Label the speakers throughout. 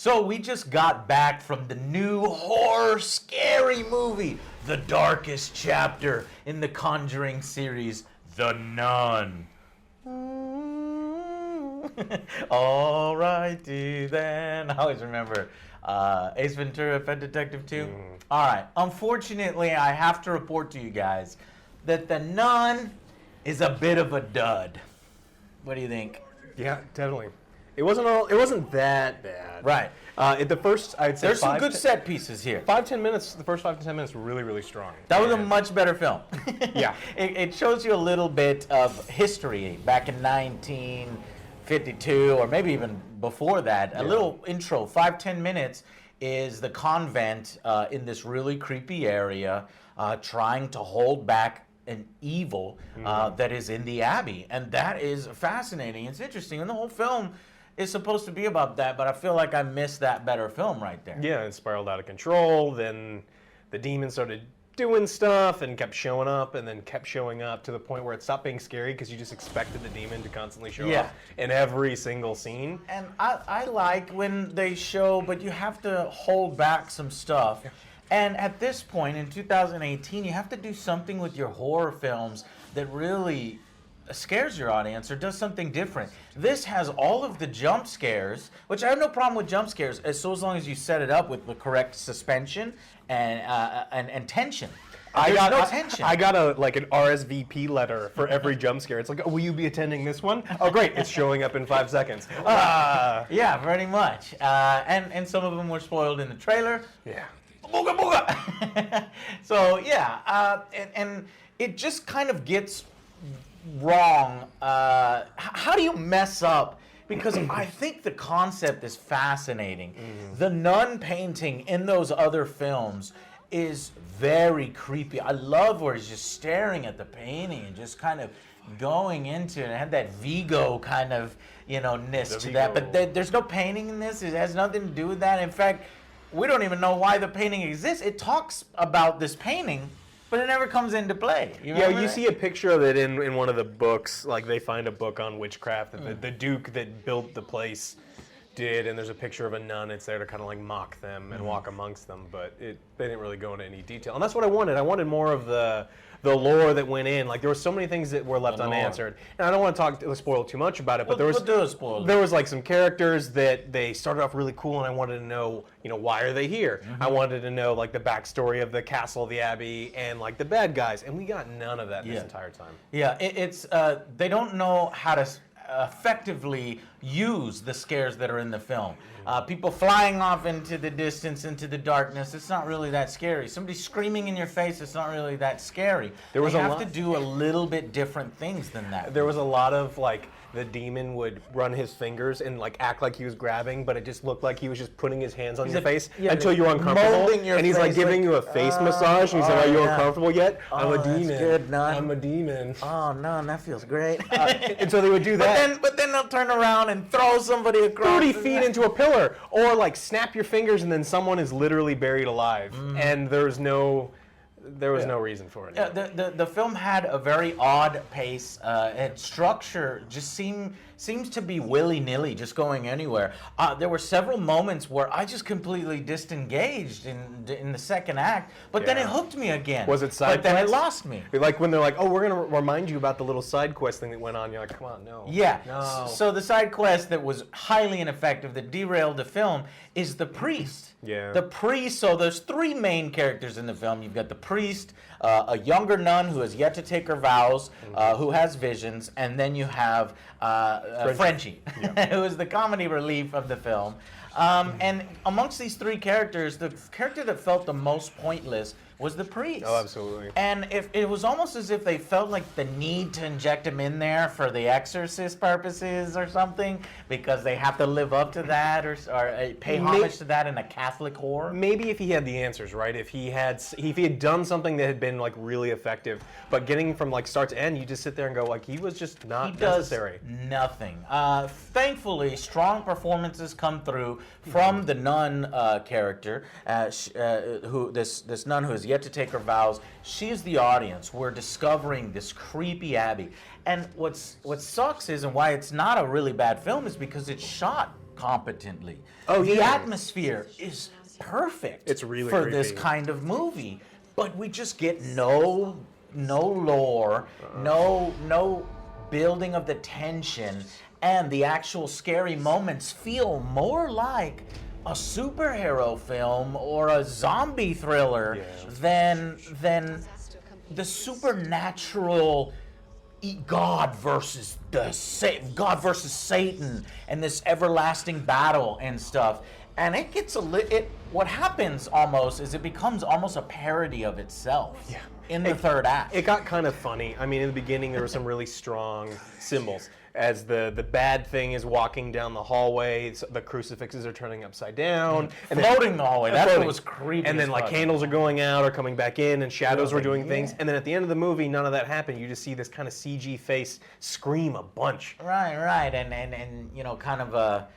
Speaker 1: So we just got back from the new horror scary movie, the darkest chapter in the Conjuring series, The Nun. All righty then. I always remember Ace Ventura, Pet Detective 2. All right. Unfortunately, I have to report to you guys that The Nun is a bit of a dud. What do you think?
Speaker 2: Yeah, definitely. It wasn't that bad.
Speaker 1: Right.
Speaker 2: At the first, I'd say
Speaker 1: there's some good set pieces here.
Speaker 2: 5-10 minutes. The first 5 to 10 minutes were really, really strong.
Speaker 1: That was a much better film.
Speaker 2: Yeah.
Speaker 1: It shows you a little bit of history back in 1952, or maybe even before that. A little intro, 5-10 minutes, is the convent in this really creepy area trying to hold back an evil that is in the Abbey. And that is fascinating. It's interesting. And the whole film is supposed to be about that, but I feel like I missed that better film right there.
Speaker 2: Yeah, it spiraled out of control. Then the demon started doing stuff and kept showing up and then kept showing up to the point where it stopped being scary because you just expected the demon to constantly show up in every single scene.
Speaker 1: And I like when they show, but you have to hold back some stuff. Yeah. And at this point in 2018, you have to do something with your horror films that really scares your audience or does something different. This has all of the jump scares, which I have no problem with jump scares, as long as you set it up with the correct suspension and tension. I got no tension.
Speaker 2: I got an RSVP letter for every jump scare. It's like, oh, will you be attending this one? Oh, great! It's showing up in 5 seconds.
Speaker 1: Yeah, pretty much. And some of them were spoiled in the trailer.
Speaker 2: Yeah.
Speaker 1: Booga booga. So yeah, and it just kind of gets wrong. How do you mess up? Because I think the concept is fascinating. The nun painting in those other films is very creepy. I love where he's just staring at the painting and just kind of going into it. It had that Vigo kind of, ness to that. But there's no painting in this. It has nothing to do with that. In fact, we don't even know why the painting exists. It talks about this painting, but it never comes into play.
Speaker 2: You see a picture of it in one of the books. Like, they find a book on witchcraft that the Duke that built the place did, and there's a picture of a nun. It's there to kind of like mock them and walk amongst them, but they didn't really go into any detail. And that's what I wanted. I wanted more of the lore that went in. Like, there were so many things that were left unanswered. And I don't want to spoil too much about it, but there was like some characters that they started off really cool, and I wanted to know, why are they here? I wanted to know like the backstory of the castle, the Abbey, and like the bad guys, and we got none of that this entire time.
Speaker 1: Yeah, it's they don't know how to effectively use the scares that are in the film. People flying off into the distance, into the darkness, it's not really that scary. Somebody screaming in your face, it's not really that scary. You have to do a little bit different things than that.
Speaker 2: There was a lot of like, the demon would run his fingers and like act like he was grabbing, but it just looked like he was just putting his hands on your face until you're uncomfortable. And he's like giving you a face massage, and he's like, are you uncomfortable yet? I'm a demon.
Speaker 1: That's good, nun.
Speaker 2: I'm a demon.
Speaker 1: Oh, nun, that feels great.
Speaker 2: And so they would do that.
Speaker 1: But then they'll turn around and throw somebody across
Speaker 2: 30 feet into a pillar, or like snap your fingers and then someone is literally buried alive, and there was no reason for it.
Speaker 1: Yeah, the film had a very odd pace, and structure just seems to be willy-nilly, just going anywhere. There were several moments where I just completely disengaged in the second act, but then it hooked me again.
Speaker 2: Was it side
Speaker 1: But then it lost me.
Speaker 2: Like when they're like, oh, we're going to remind you about the little side quest thing that went on. You're like, come on, no.
Speaker 1: Yeah.
Speaker 2: No.
Speaker 1: So the side quest that was highly ineffective, that derailed the film, is the priest.
Speaker 2: Yeah.
Speaker 1: The priest, so there's 3 main characters in the film. You've got the priest, a younger nun who has yet to take her vows, who has visions, and then you have Frenchie, who is the comedy relief of the film. And amongst these 3 characters, the character that felt the most pointless was the priest.
Speaker 2: Oh, absolutely.
Speaker 1: And it was almost as if they felt like the need to inject him in there for the exorcist purposes or something, because they have to live up to that or pay homage to that in a Catholic horror.
Speaker 2: Maybe if he had the answers, right? If he had done something that had been like really effective, but getting from like start to end, you just sit there and go like, he was just not necessary.
Speaker 1: He does nothing. Thankfully, strong performances come through from the nun character, this nun who is yet to take her vows. She is the audience. We're discovering this creepy Abbey. And what sucks is, and why it's not a really bad film, is because it's shot competently.
Speaker 2: Oh,
Speaker 1: the
Speaker 2: yeah.
Speaker 1: atmosphere is perfect.
Speaker 2: It's really
Speaker 1: for this
Speaker 2: creepy.
Speaker 1: kind of movie, but we just get no lore, no building of the tension, and the actual scary moments feel more like a superhero film or a zombie thriller than the supernatural God versus God versus Satan and this everlasting battle and stuff. And it gets what happens almost is it becomes almost a parody of itself in the third act.
Speaker 2: It got kind of funny. I mean, in the beginning, there were some really strong symbols. As the bad thing is walking down the hallway, the crucifixes are turning upside down. And
Speaker 1: floating the hallway. That's
Speaker 2: floating.
Speaker 1: what was creepy.
Speaker 2: And then, like, candles are going out or coming back in, and shadows were doing things.
Speaker 1: Yeah.
Speaker 2: And then at the end of the movie, none of that happened. You just see this kind of CG face scream a bunch.
Speaker 1: Right. And you know, kind of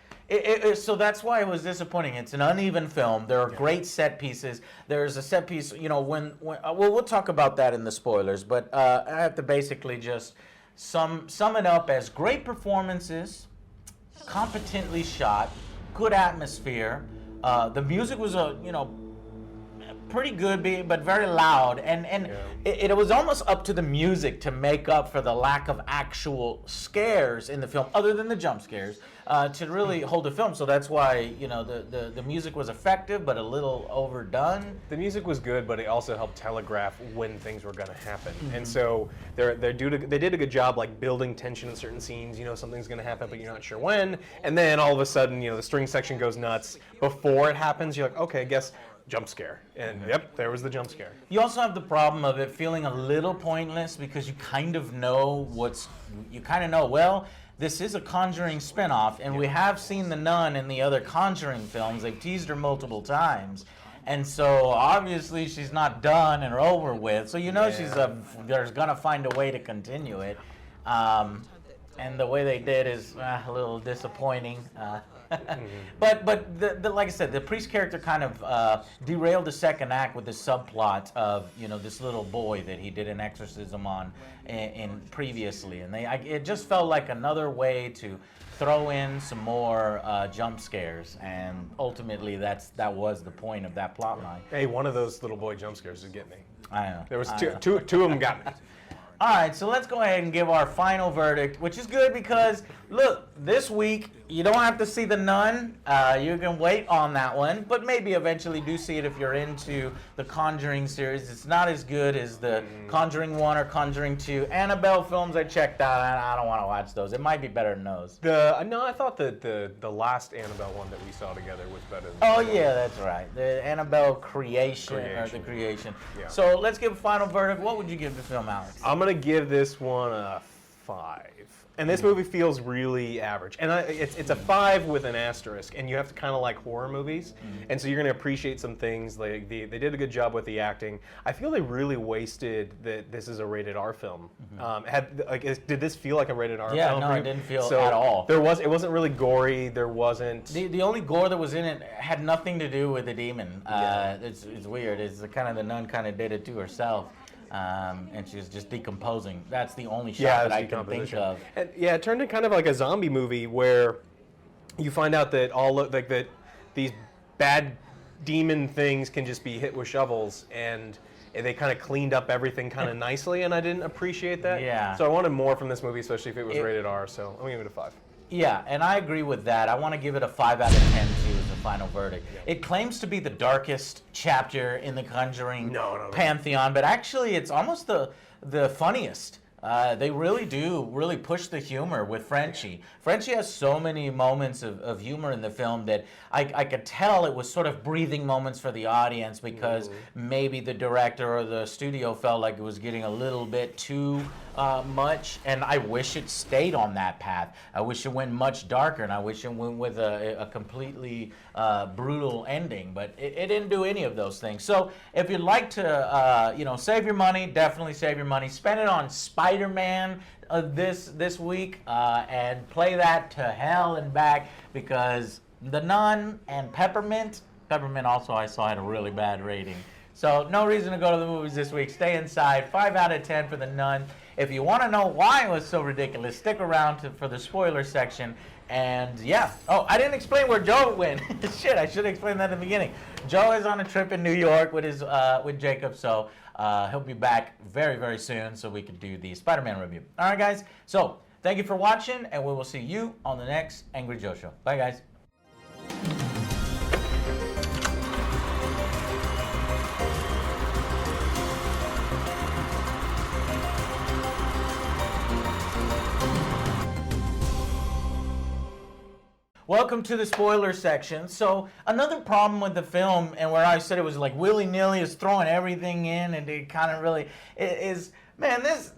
Speaker 1: so that's why it was disappointing. It's an uneven film. There are great set pieces. There's a set piece, you know, when we'll talk about that in the spoilers, but I have to basically just sum it up as great performances, competently shot, good atmosphere. The music was pretty good, but very loud, and it was almost up to the music to make up for the lack of actual scares in the film, other than the jump scares, to really hold the film. So that's why, you know, the music was effective, but a little overdone.
Speaker 2: The music was good, but it also helped telegraph when things were going to happen. And so they did a good job, like, building tension in certain scenes. You know, something's going to happen, but you're not sure when. And then all of a sudden, you know, the string section goes nuts. Before it happens, you're like, okay, I guess jump scare. And yep, there was the jump scare.
Speaker 1: You also have the problem of it feeling a little pointless because you kind of know well, this is a Conjuring spinoff, and we have seen the nun in the other Conjuring films. They've teased her multiple times. And so obviously she's not done and over with. So you know there's gonna find a way to continue it. And the way they did is a little disappointing. But like I said, the priest character kind of derailed the second act with the subplot of, you know, this little boy that he did an exorcism on in previously, and it just felt like another way to throw in some more jump scares, and ultimately that was the point of that plot line.
Speaker 2: Hey, one of those little boy jump scares did get me.
Speaker 1: I know.
Speaker 2: There was two of them got me.
Speaker 1: All right, so let's go ahead and give our final verdict, which is good because, look, this week, you don't have to see The Nun. You can wait on that one, but maybe eventually do see it if you're into the Conjuring series. It's not as good as the Conjuring 1 or Conjuring 2. Annabelle films I checked out, I don't want to watch those. It might be better than those.
Speaker 2: No, I thought that the last Annabelle one that we saw together was better than
Speaker 1: Oh,
Speaker 2: that
Speaker 1: yeah, that's right. The Annabelle Creation. Or the Creation. Yeah. So let's give a final verdict. What would you give the film, Alex?
Speaker 2: I'm going to give this one a 5. And this movie feels really average. And it's a 5 with an asterisk, and you have to kind of like horror movies. And so you're going to appreciate some things. Like they did a good job with the acting. I feel they really wasted that this is a rated R film. Did this feel like a rated R film?
Speaker 1: Yeah, no, it didn't feel at all.
Speaker 2: It wasn't really gory. There wasn't...
Speaker 1: The only gore that was in it had nothing to do with the demon. It's weird. It's kind of the nun kind of did it to herself. And she was just decomposing. That's the only shot that I can think of.
Speaker 2: And it turned into kind of like a zombie movie where you find out that that these bad demon things can just be hit with shovels, and they kind of cleaned up everything kind of nicely, and I didn't appreciate that.
Speaker 1: Yeah.
Speaker 2: So I wanted more from this movie, especially if it was rated R. So I'm gonna give it a 5.
Speaker 1: Yeah, and I agree with that. I want to give it a 5 out of 10 too as a final verdict. Yeah. It claims to be the darkest chapter in the Conjuring pantheon, but actually it's almost the funniest. They really do push the humor with Frenchie. Frenchie has so many moments of humor in the film that I could tell it was sort of breathing moments for the audience because maybe the director or the studio felt like it was getting a little bit too much, and I wish it stayed on that path. I wish it went much darker, and I wish it went with a completely brutal ending, but it didn't do any of those things. So if you'd like to save your money, definitely save your money. Spend it on Spider-Man this week and play that to hell and back, because The Nun and Peppermint also I saw had a really bad rating. So no reason to go to the movies this week. Stay inside. 5 out of 10 for The Nun. If you want to know why it was so ridiculous, stick around for the spoiler section. And yeah, oh, I didn't explain where Joe went. Shit, I should have explained that in the beginning. Joe is on a trip in New York with with Jacob, so he'll be back very, very soon so we can do the Spider-Man review. All right, guys. So thank you for watching, and we will see you on the next Angry Joe Show. Bye, guys. Welcome to the spoiler section. So another problem with the film, and where I said it was like willy-nilly, is throwing everything in, and it kind of really is, man, this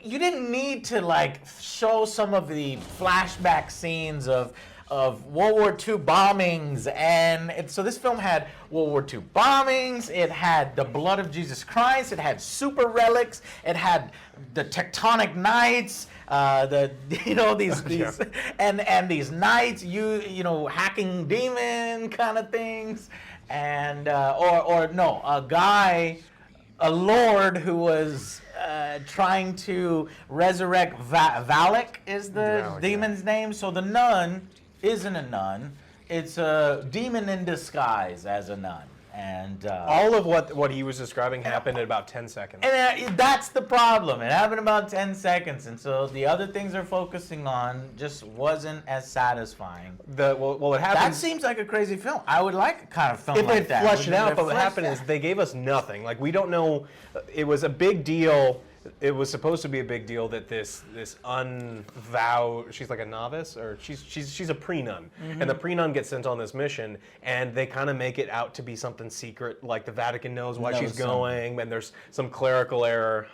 Speaker 1: you didn't need to like show some of the flashback scenes of World War II bombings, and so this film had World War II bombings, it had the blood of Jesus Christ, it had super relics, it had the tectonic knights, these and these knights, you know, hacking demon kind of things, and a lord who was trying to resurrect Valak is the demon's name. So the nun isn't a nun; it's a demon in disguise as a nun. And
Speaker 2: all of what he was describing happened in about 10 seconds.
Speaker 1: And that's the problem. It happened about 10 seconds, and so the other things they're focusing on just wasn't as satisfying.
Speaker 2: What happened?
Speaker 1: That seems like a crazy film. I would like a kind of film
Speaker 2: if
Speaker 1: like
Speaker 2: they
Speaker 1: that.
Speaker 2: fleshed it out, but what happened is they gave us nothing. Like, we don't know. It was a big deal. It was supposed to be a big deal that this unvowed, she's like a novice, or she's a pre-nun, and the pre-nun gets sent on this mission, and they kind of make it out to be something secret, like the Vatican knows why she's going, and there's some clerical error,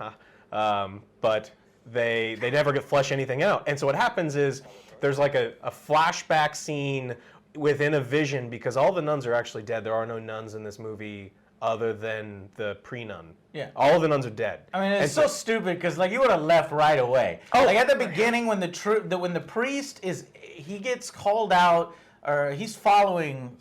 Speaker 2: but they never flesh anything out. And so what happens is there's like a flashback scene within a vision, because all the nuns are actually dead. There are no nuns in this movie other than the pre-nun.
Speaker 1: Yeah.
Speaker 2: All of the nuns are dead.
Speaker 1: I mean, it's so stupid, because like you would have left right away. Oh, like at the beginning when when the priest he gets called out, or he's following.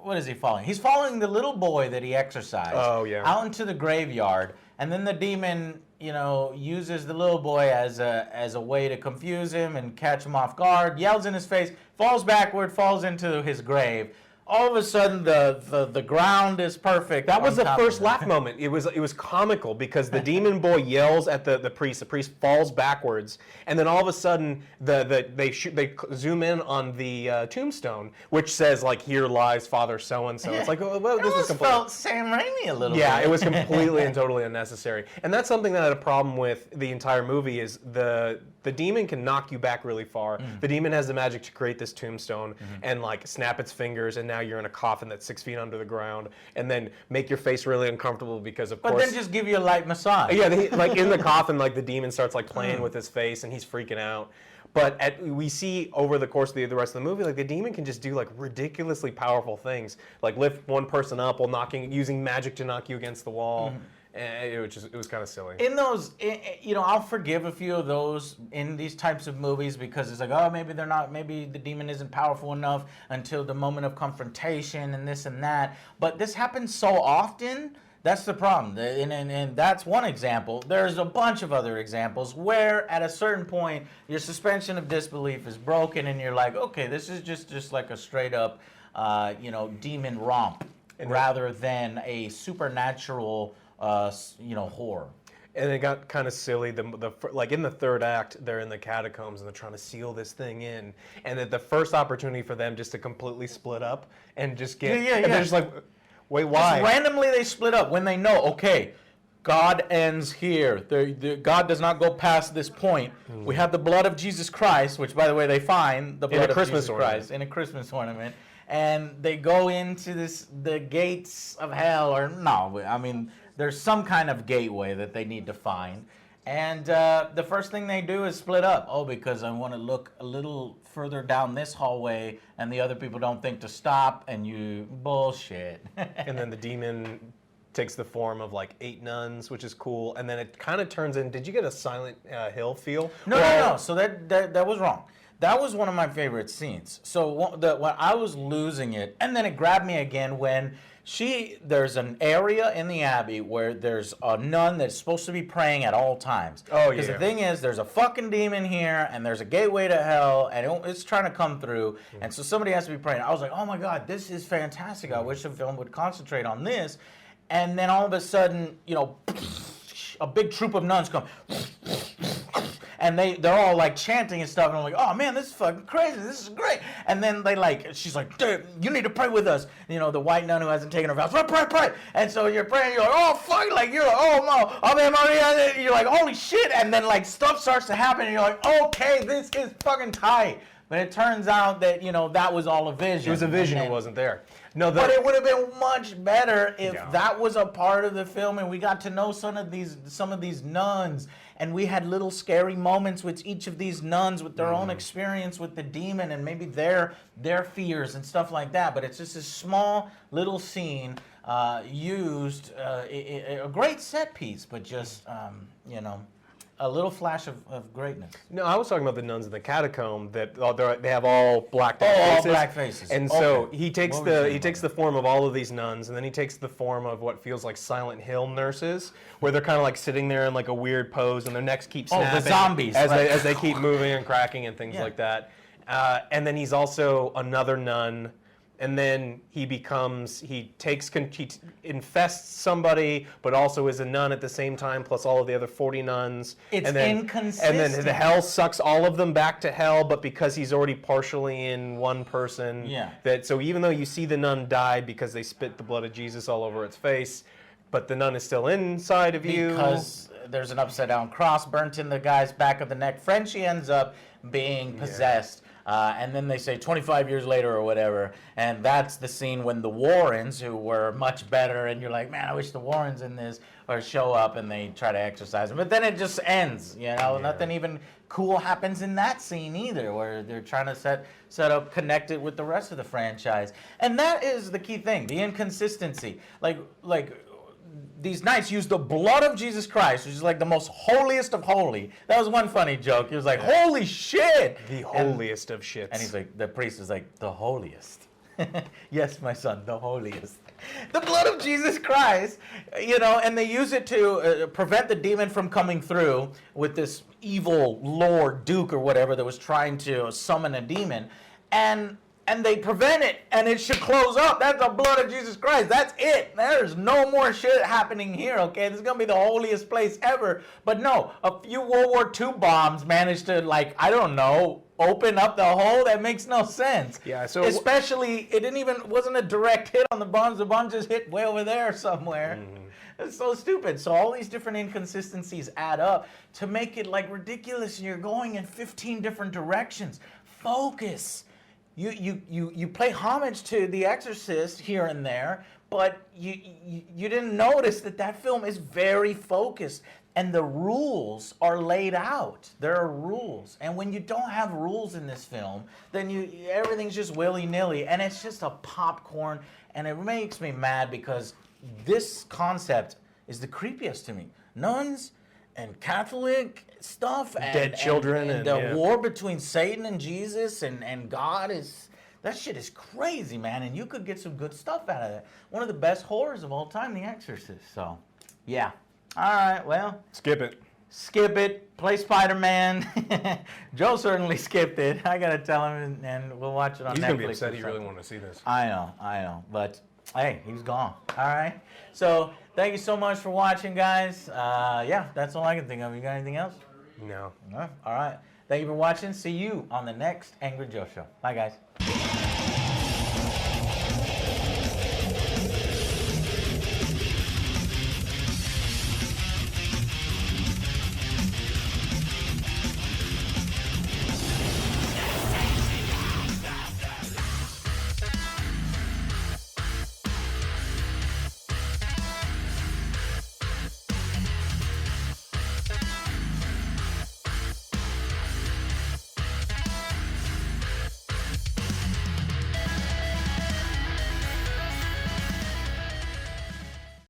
Speaker 1: What is he following? He's following the little boy that he exorcised.
Speaker 2: Oh, yeah.
Speaker 1: Out into the graveyard, and then the demon, you know, uses the little boy as a way to confuse him and catch him off guard. Yells in his face, falls backward, falls into his grave. All of a sudden, the ground is perfect.
Speaker 2: That was the first laugh moment. It was comical, because the demon boy yells at the priest. The priest falls backwards, and then all of a sudden, they zoom in on the tombstone, which says like, "Here lies Father so and so." It's like, oh, well, this is completely.
Speaker 1: Felt Sam Raimi a little bit.
Speaker 2: Yeah, it was completely and totally unnecessary, and that's something that I had a problem with the entire movie. Is the demon can knock you back really far. The demon has the magic to create this tombstone and like snap its fingers, and now you're in a coffin that's 6 feet under the ground, and then make your face really uncomfortable because of course.
Speaker 1: But then just give you a light massage.
Speaker 2: Yeah, like in the coffin, like the demon starts like playing with his face, and he's freaking out. But we see over the course of the rest of the movie, like the demon can just do like ridiculously powerful things, like lift one person up while using magic to knock you against the wall. It was kind of silly.
Speaker 1: In those, you know, I'll forgive a few of those in these types of movies, because it's like, oh, maybe the demon isn't powerful enough until the moment of confrontation and this and that. But this happens so often. That's the problem, and that's one example. There's a bunch of other examples where at a certain point your suspension of disbelief is broken, and you're like, okay, this is just like a straight up, demon romp, rather than a supernatural, horror.
Speaker 2: And it got kind of silly. Like in the third act, they're in the catacombs and they're trying to seal this thing in. And at the first opportunity for them just to completely split up and just get, and they're just like, wait, why?
Speaker 1: Just randomly they split up when they know, okay, God ends here. God does not go past this point. We have the blood of Jesus Christ, which, by the way, they find the blood of Jesus Christ in a Christmas ornament. And they go into the gates of hell, or no, I mean, there's some kind of gateway that they need to find. And the first thing they do is split up. Oh, because I want to look a little further down this hallway, and the other people don't think to stop, and you bullshit.
Speaker 2: And then the demon takes the form of like 8 nuns, which is cool, and then it kind of turns in. Did you get a Silent Hill feel?
Speaker 1: No. So that was wrong. That was one of my favorite scenes. So when I was losing it, and then it grabbed me again when there's an area in the Abbey where there's a nun that's supposed to be praying at all times.
Speaker 2: Oh,
Speaker 1: Because the thing is, there's a fucking demon here, and there's a gateway to hell, and it's trying to come through, and so somebody has to be praying. I was like, oh my God, this is fantastic. I wish the film would concentrate on this. And then all of a sudden, a big troop of nuns come. And they're all like chanting and stuff, and I'm like, oh man, this is fucking crazy, this is great. And then she's like, dude, you need to pray with us. The white nun who hasn't taken her vows, pray. And so you're praying, you're like, oh fuck, like you're like, oh no, Ave Maria, you're like, holy shit. And then like stuff starts to happen, and you're like, okay, this is fucking tight. But it turns out that that was all a vision.
Speaker 2: It was a vision. It wasn't there. No,
Speaker 1: but it would have been much better if that was a part of the film, and we got to know some of these nuns, and we had little scary moments with each of these nuns with their own experience with the demon and maybe their fears and stuff like that. But it's just a small little scene used, a great set piece, but just a little flash of greatness.
Speaker 2: No, I was talking about the nuns in the catacomb that they have all blacked out
Speaker 1: all
Speaker 2: faces.
Speaker 1: black faces.
Speaker 2: And so he takes the form of all of these nuns, and then he takes the form of what feels like Silent Hill nurses, where they're kind of like sitting there in like a weird pose, and their necks keep snapping.
Speaker 1: The zombies.
Speaker 2: As they keep moving and cracking and things like that. And then he's also another nun. And then he infests somebody, but also is a nun at the same time, plus all of the other 40 nuns.
Speaker 1: It's inconsistent.
Speaker 2: And then the hell sucks all of them back to hell, but because he's already partially in one person. So even though you see the nun die because they spit the blood of Jesus all over its face, but the nun is still inside of you.
Speaker 1: Because there's an upside down cross burnt in the guy's back of the neck. Frenchie ends up being possessed. And then they say 25 years later or whatever, and that's the scene when the Warrens, who were much better, and you're like, man, I wish the Warrens in this, or show up and they try to exorcise him. But then it just ends, Nothing even cool happens in that scene either, where they're trying to set up, connect it with the rest of the franchise. And that is the key thing, the inconsistency. Like these knights use the blood of Jesus Christ, which is like the most holiest of holy. That was one funny joke. He was like, holy shit!
Speaker 2: The holiest of shits.
Speaker 1: And he's like, the priest is like, the holiest. Yes, my son, the holiest. The blood of Jesus Christ, and they use it to prevent the demon from coming through with this evil lord, duke, or whatever that was trying to summon a demon. And they prevent it, and it should close up. That's the blood of Jesus Christ. That's it. There's no more shit happening here, okay? This is going to be the holiest place ever. But no, a few World War II bombs managed to, open up the hole. That makes no sense.
Speaker 2: Yeah, so...
Speaker 1: Especially, wasn't a direct hit on the bombs. The bombs just hit way over there somewhere. It's so stupid. So all these different inconsistencies add up to make it, ridiculous, and you're going in 15 different directions. Focus. You play homage to The Exorcist here and there, but you didn't notice that film is very focused, and the rules are laid out. There are rules, and when you don't have rules in this film, then everything's just willy-nilly, and it's just a popcorn, and it makes me mad because this concept is the creepiest to me. Nuns and Catholic stuff and
Speaker 2: dead children
Speaker 1: and the war between Satan and Jesus and God that shit is crazy, man, and you could get some good stuff out of it. One of the best horrors of all time, The Exorcist. So, yeah. All right, well.
Speaker 2: Skip it.
Speaker 1: Play Spider-Man. Joe certainly skipped it. I got to tell him, and we'll watch it on Netflix.
Speaker 2: He's going to be upset. He really wanted to see this.
Speaker 1: I know. But, hey, he's gone. All right? So, thank you so much for watching, guys. That's all I can think of. You got anything else?
Speaker 2: No.
Speaker 1: All right. Thank you for watching. See you on the next Angry Joe Show. Bye, guys.